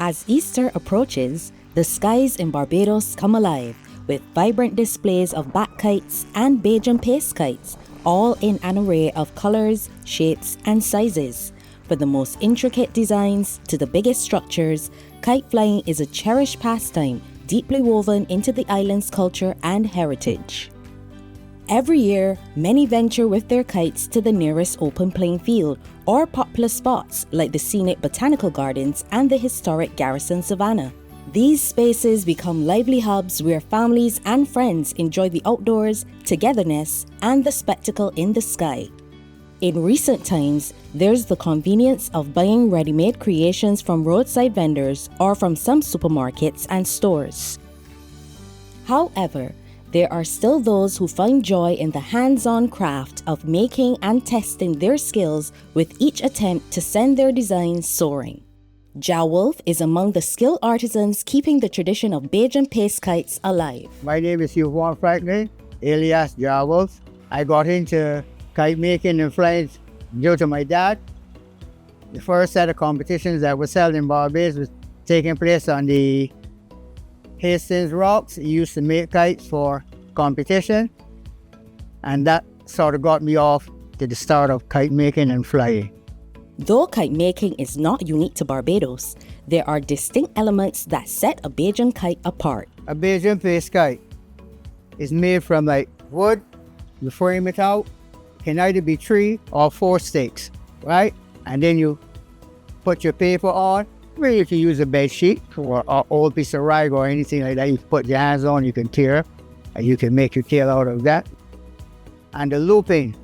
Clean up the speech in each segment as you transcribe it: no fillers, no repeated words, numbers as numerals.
As Easter approaches, the skies in Barbados come alive with vibrant displays of bat kites and Bajan paste kites, all in an array of colors, shapes, and sizes. From the most intricate designs to the biggest structures, kite flying is a cherished pastime deeply woven into the island's culture and heritage. Every year, many venture with their kites to the nearest open playing field or popular spots like the scenic botanical gardens and the historic Garrison Savannah. These spaces become lively hubs where families and friends enjoy the outdoors, togetherness, and the spectacle in the sky. In recent times, there's the convenience of buying ready-made creations from roadside vendors or from some supermarkets and stores. However, there are still those who find joy in the hands-on craft of making and testing their skills with each attempt to send their designs soaring. Jawolf is among the skilled artisans keeping the tradition of Bajan paste kites alive. My name is Yvonne Franklin, alias Jawolf. I got into kite making and flying due to my dad. The first set of competitions that was held in Barbados was taking place on the Hastings Rocks. He used to make kites for competition, and that sort of got me off to the start of kite making and flying. Though kite making is not unique to Barbados, there are distinct elements that set a Bajan kite apart. A Bajan paste kite is made from like wood. You frame it out. It can either be 3 or 4 sticks, right? And then you put your paper on. Really, you can use a bed sheet or an old piece of rag or anything like that. You put your hands on, you can tear, and you can make your tail out of that. And the looping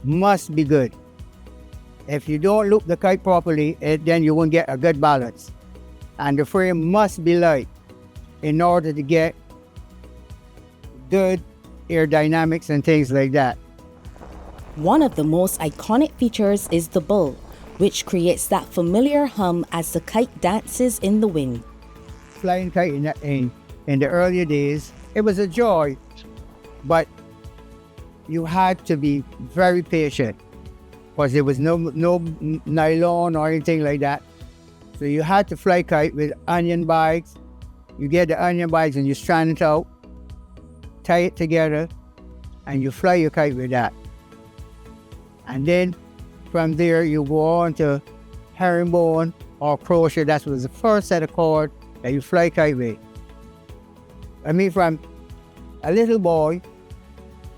must be good. If you don't loop the kite properly, then you won't get a good balance. And the frame must be light in order to get good aerodynamics and things like that. One of the most iconic features is the bull, which creates that familiar hum as the kite dances in the wind. Flying kite in the earlier days, it was a joy, but you had to be very patient because there was no nylon or anything like that. So you had to fly kite with onion bags. You get the onion bags and you strand it out, tie it together, and you fly your kite with that. And then from there, you go on to herringbone or crochet. That was the first set of cord that you fly kite with. I mean, from a little boy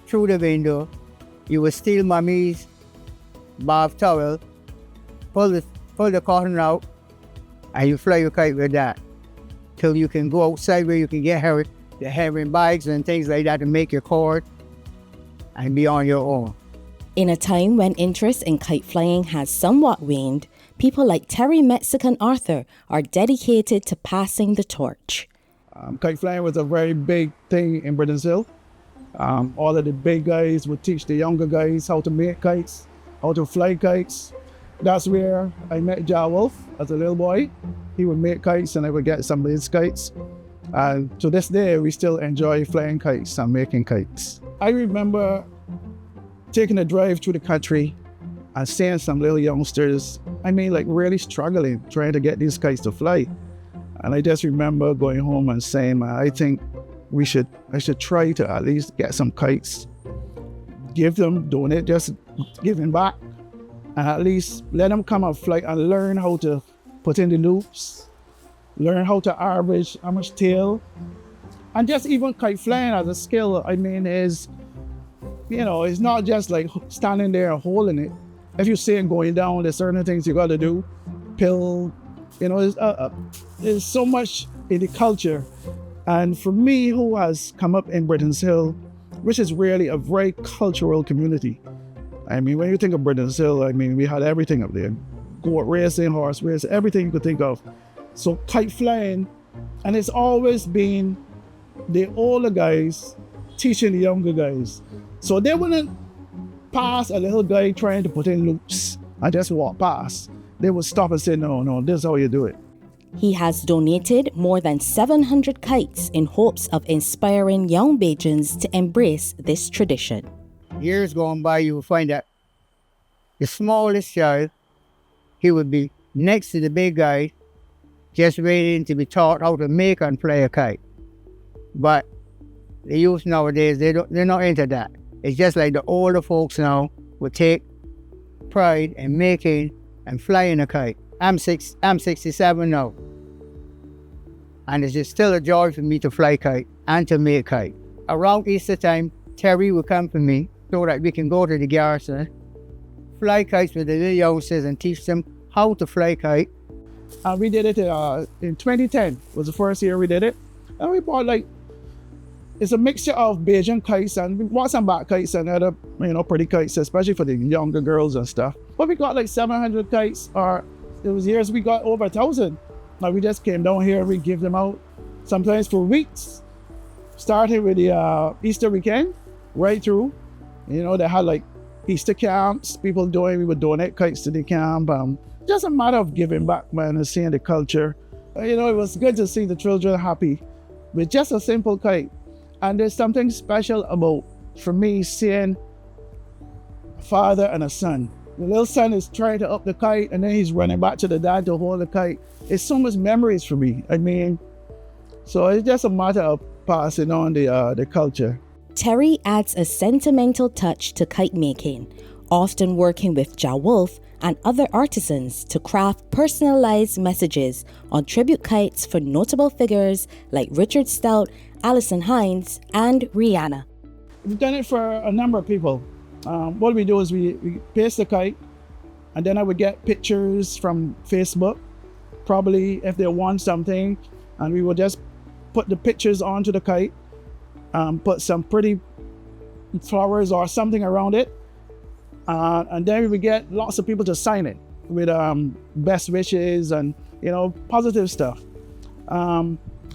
through the window, you would steal mommy's bath towel, pull the cotton out, and you fly your kite with that till you can go outside where you can get the herring bags and things like that to make your cord and be on your own. In a time when interest in kite flying has somewhat waned, people like Terry Mexican Arthur are dedicated to passing the torch. Kite flying was a very big thing in Brazil. All of the big guys would teach the younger guys how to make kites, how to fly kites. That's where I met Jawolf as a little boy. He would make kites and I would get some of his kites. And to this day, we still enjoy flying kites and making kites. I remember taking a drive through the country and seeing some little youngsters, like really struggling, trying to get these kites to fly. And I just remember going home and saying, I think I should try to at least get some kites, give them, donate, just giving back, and at least let them come and fly and learn how to put in the loops, learn how to average how much tail, and just even kite flying as a skill, is, it's not just like standing there and holding it. If you're saying going down, there's certain things you got to do, pill, there's so much in the culture. And for me, who has come up in Britons Hill, which is really a very cultural community. When you think of Britons Hill, we had everything up there. Goat racing, horse racing, everything you could think of. So kite flying, and it's always been the older guys teaching the younger guys. So they wouldn't pass a little guy trying to put in loops and just walk past. They would stop and say, no, this is how you do it. He has donated more than 700 kites in hopes of inspiring young Bajans to embrace this tradition. Years gone by, you will find that the smallest child, he would be next to the big guy just waiting to be taught how to make and fly a kite. But the youth nowadays, they're not into that. It's just like the older folks now would take pride in making and flying a kite. I'm 67 now, and it's just still a joy for me to fly kite and to make kite. Around Easter time, Terry will come for me so that we can go to the garrison, fly kites with the little youngsters and teach them how to fly kite. We did it in 2010 was the first year we did it. And we bought it's a mixture of Bajan kites, and we bought some back kites and other, pretty kites, especially for the younger girls and stuff. But we got 700 kites, or it was years we got over 1,000. We just came down here, we give them out sometimes for weeks. Started with the Easter weekend, right through. They had Easter camps, we would donate kites to the camp. Just a matter of giving back, man, and seeing the culture. It was good to see the children happy with just a simple kite. And there's something special about, for me, seeing a father and a son. The little son is trying to up the kite, and then he's running back to the dad to hold the kite. It's so much memories for me. So it's just a matter of passing on the culture. Terry adds a sentimental touch to kite making, often working with Ja Wolf and other artisans to craft personalized messages on tribute kites for notable figures like Richard Stout, Alison Hines, and Rihanna. We've done it for a number of people. What we do is we paste the kite, and then I would get pictures from Facebook, probably if they want something, and we would just put the pictures onto the kite, put some pretty flowers or something around it, and then we would get lots of people to sign it with best wishes and positive stuff.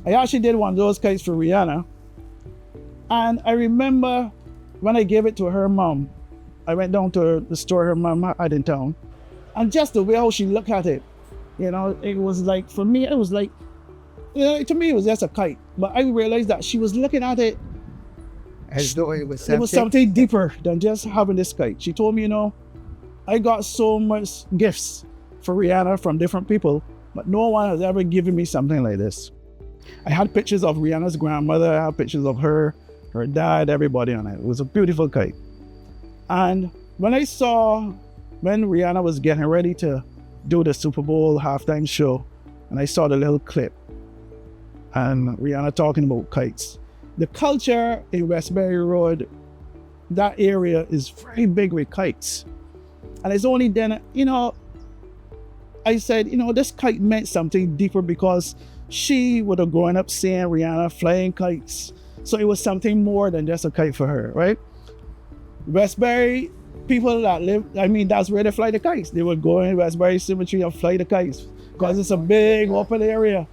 I actually did one of those kites for Rihanna, and I remember when I gave it to her mom. I went down to the store her mom had in town, and just the way how she looked at it, it was for me, it was to me it was just a kite, but I realized that she was looking at it As though it was something deeper than just having this kite. She told me, I got so much gifts for Rihanna from different people, but no one has ever given me something like this. I had pictures of Rihanna's grandmother, I had pictures of her dad, everybody on it. It was a beautiful kite. And when I saw, when Rihanna was getting ready to do the Super Bowl halftime show, and I saw the little clip, and Rihanna talking about kites. The culture in Westbury Road, that area is very big with kites. And it's only then, I said, this kite meant something deeper because she would have grown up seeing Rihanna flying kites. So it was something more than just a kite for her, right? Westbury, people that live, that's where they fly the kites. They would go in Westbury Cemetery and fly the kites because it's a big open area.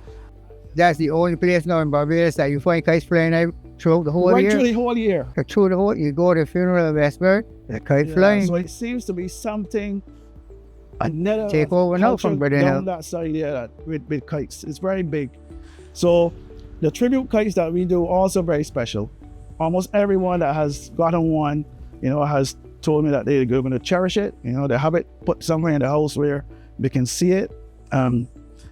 That's the only place now in Barbados that you find kites flying out throughout the whole year. Right through the whole year. Through the whole, you go to the funeral of Westbury, the kite flying. So it seems to be something another take over now from down that side there with kites. It's very big. So the tribute kites that we do also very special. Almost everyone that has gotten one, has told me that they're going to cherish it. They have it put somewhere in the house where they can see it.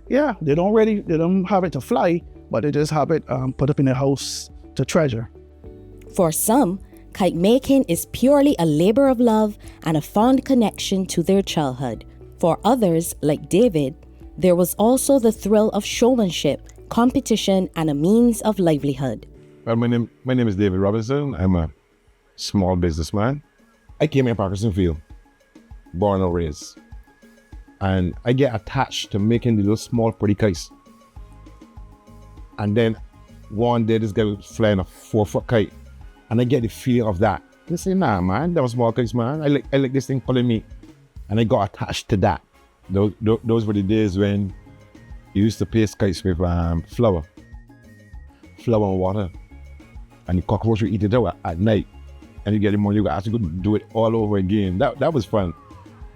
They don't have it to fly, but they just have it put up in the house to treasure. For some, kite making is purely a labor of love and a fond connection to their childhood. For others, like David, there was also the thrill of showmanship, competition, and a means of livelihood. Well, my name is David Robinson. I'm a small businessman. I came in Parkinson Field, born and raised. And I get attached to making the little small pretty kites. And then one day this guy was flying a 4-foot kite. And I get the feeling of that. I say, nah, man, that was small kites, man. I like this thing pulling me. And I got attached to that. Those were the days when you used to paste kites with flour and water. And the cockroach would eat it out at night. And you get the money, you have to go do it all over again. That was fun.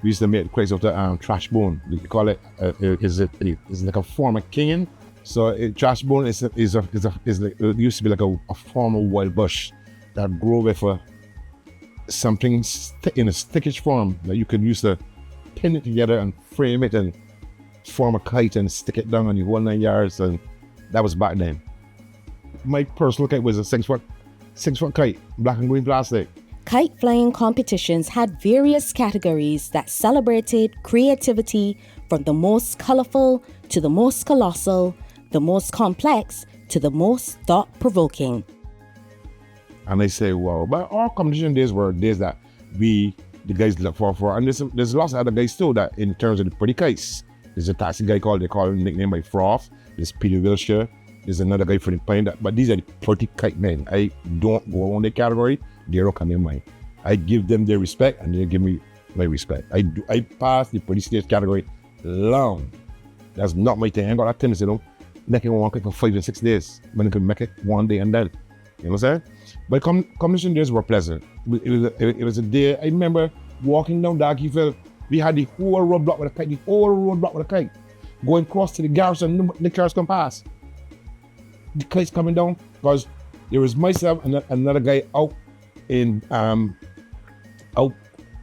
We used to make kites of the trash bone. We call it, it's like a form of cane. So trash bone is like, it used to be like a form of wild bush that grow with something in a stickish form that you could use to pin it together and frame it and form a kite and stick it down on the whole 9 yards, and that was back then. My personal kite was a 6 foot kite, black and green plastic. Kite flying competitions had various categories that celebrated creativity, from the most colorful to the most colossal, the most complex to the most thought-provoking. And I say, wow, but our competition days were days that the guys look for. And there's lots of other guys too that in terms of the pretty kites. There's a taxi guy they call him nickname by Froth. There's Peter Wilshire. There's another guy for the plane but these are the pretty kite men. I don't go on the category. They don't come in mine. I give them their respect and they give me my respect. I pass the pretty stage category long. That's not my thing. I ain't got that tendency, making one kite for 5 and 6 days. When I can make it one day and done. You know what I'm saying? But competition days were pleasant. It was a day. I remember walking down Darkyville. We had the whole roadblock with a kite. Going across to the garrison, the cars come past. The kite's coming down because there was myself and another guy out in out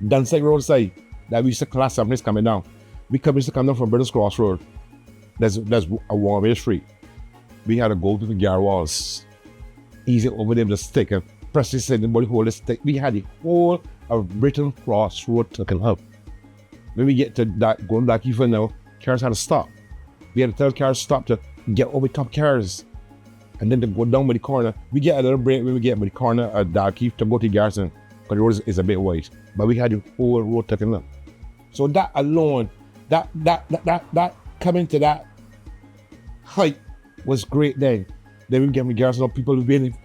Dunside roadside that we used to class something's coming down. We used to come down from British Cross Road. There's a one-way street. We had to go to the Gar walls. Easy over there with a stick and press this in the body hold the stick. We had the whole of Britain Cross Road taken up. When we get to that going back even now, cars had to stop. We had to tell cars stop to get over top cars. And then to go down by the corner. We get a little break when we get by the corner at Darky to go to Garrison, because the road is a bit wide. But we had the whole road taken up. So that alone, that coming to that height was great then. Then we get the Garrison up, people waiting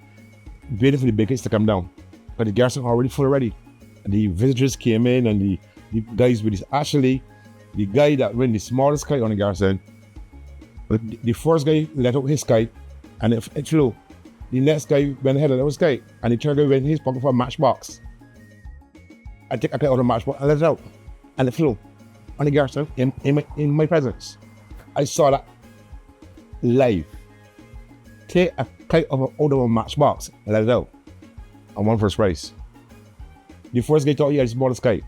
for the big kites to come down. But the Garrison already full already. And the visitors came in and the guys with this. Actually, the guy that ran the smallest kite on the Garrison, the first guy let out his kite and it flew. The next guy went ahead of his kite and the third guy went in his pocket for a matchbox. I took a kite out of the matchbox and let it out. And it flew on the Garrison in my presence. I saw that live. Take a kite out of a matchbox and let it out. I won first prize. The first guy thought he had the smallest kite.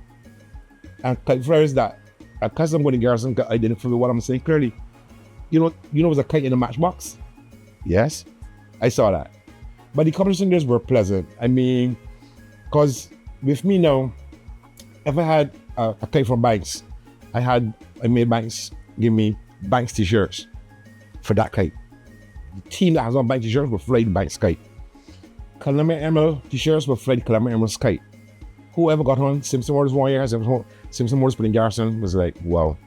And kite flyers that, because I'm going to Garrison, I didn't feel what I'm saying clearly. You know there's a kite in a matchbox? Yes, I saw that. But the competition days were pleasant. I mean, because with me now, if I had a kite from Banks, I made Banks give me Banks t-shirts for that kite. The team that has on Banks t-shirts will fly the Banks kite. Columbia Emerald t-shirts will fly the Columbia Emerald's kite. Whoever got on Simpson Motors 1 year, Simpson Motors put in Garrison was like, wow,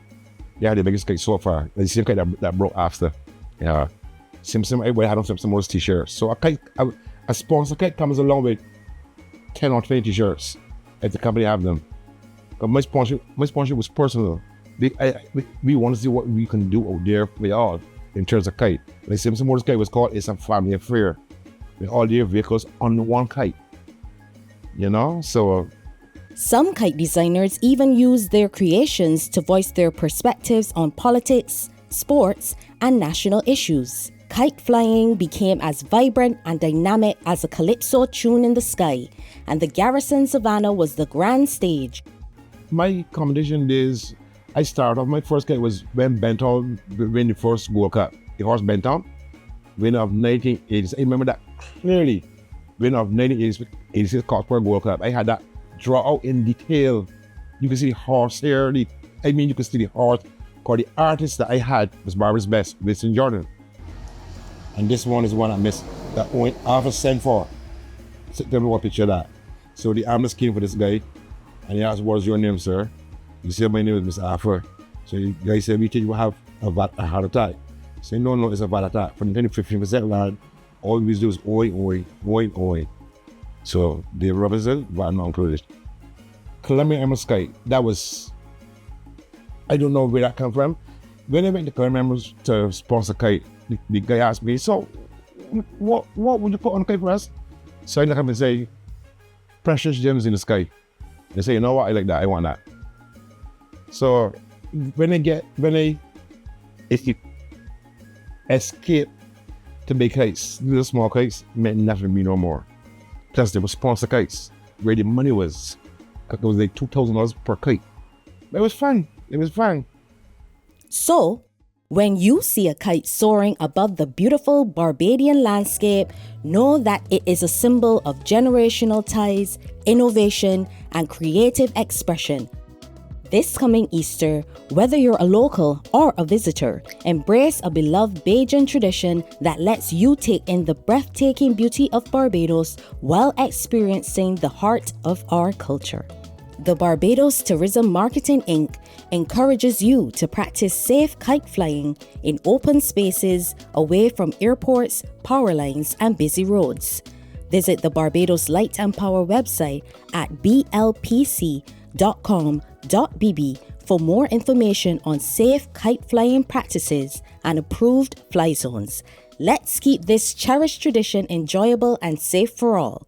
they had the biggest kite so far. The same kite that broke after. Yeah. Everybody had on Simpson Motors t-shirts. So a sponsor kite comes along with 10 or 20 t-shirts if the company have them. But my sponsorship was personal. We want to see what we can do out there for y'all in terms of kite. Like Simpson Motors kite was called It's a Family Affair. With all their vehicles on one kite. You know, so. Some kite designers even use their creations to voice their perspectives on politics, sports, and national issues. Kite flying became as vibrant and dynamic as a calypso tune in the sky, and the Garrison Savannah was the grand stage. My competition days, I started off, my first kite was when Benton win the first Gold Cup. The horse Benton, winner of 1980s. I remember that clearly. Winner of 1986 Cotsworth Gold Cup. I had that draw out in detail. You can see the horse here. You can see the horse. Because the artist that I had was Barbara's Best, Winston Jordan. And this one is one I missed. That only Arthur sent for. So tell me what picture of that. So the ambulance came for this guy. And he asked, what is your name, sir? He said, my name is Mr. Arthur. So the guy said, we think you have a heart attack. I said, no, it's a heart attack. For the 10-15% lad, all we do is oi. So the Robinson, but not included. Columbia Emerald Sky, that was, I don't know where that came from. When I went to Columbia Emerald to sponsor Kite, the guy asked me, so what would you put on Kite for us? So I look up and say, precious gems in the sky. They say, you know what, I like that, I want that. So if you escape to big kites, little small kites meant nothing to me no more. Plus there were sponsor kites where the money was. It was like $2,000 per kite. But it was fun. So, when you see a kite soaring above the beautiful Barbadian landscape, know that it is a symbol of generational ties, innovation, and creative expression. This coming Easter, whether you're a local or a visitor, embrace a beloved Bajan tradition that lets you take in the breathtaking beauty of Barbados while experiencing the heart of our culture. The Barbados Tourism Marketing Inc. encourages you to practice safe kite flying in open spaces away from airports, power lines, and busy roads. Visit the Barbados Light and Power website at blpc.com.bb for more information on safe kite flying practices and approved fly zones. Let's keep this cherished tradition enjoyable and safe for all.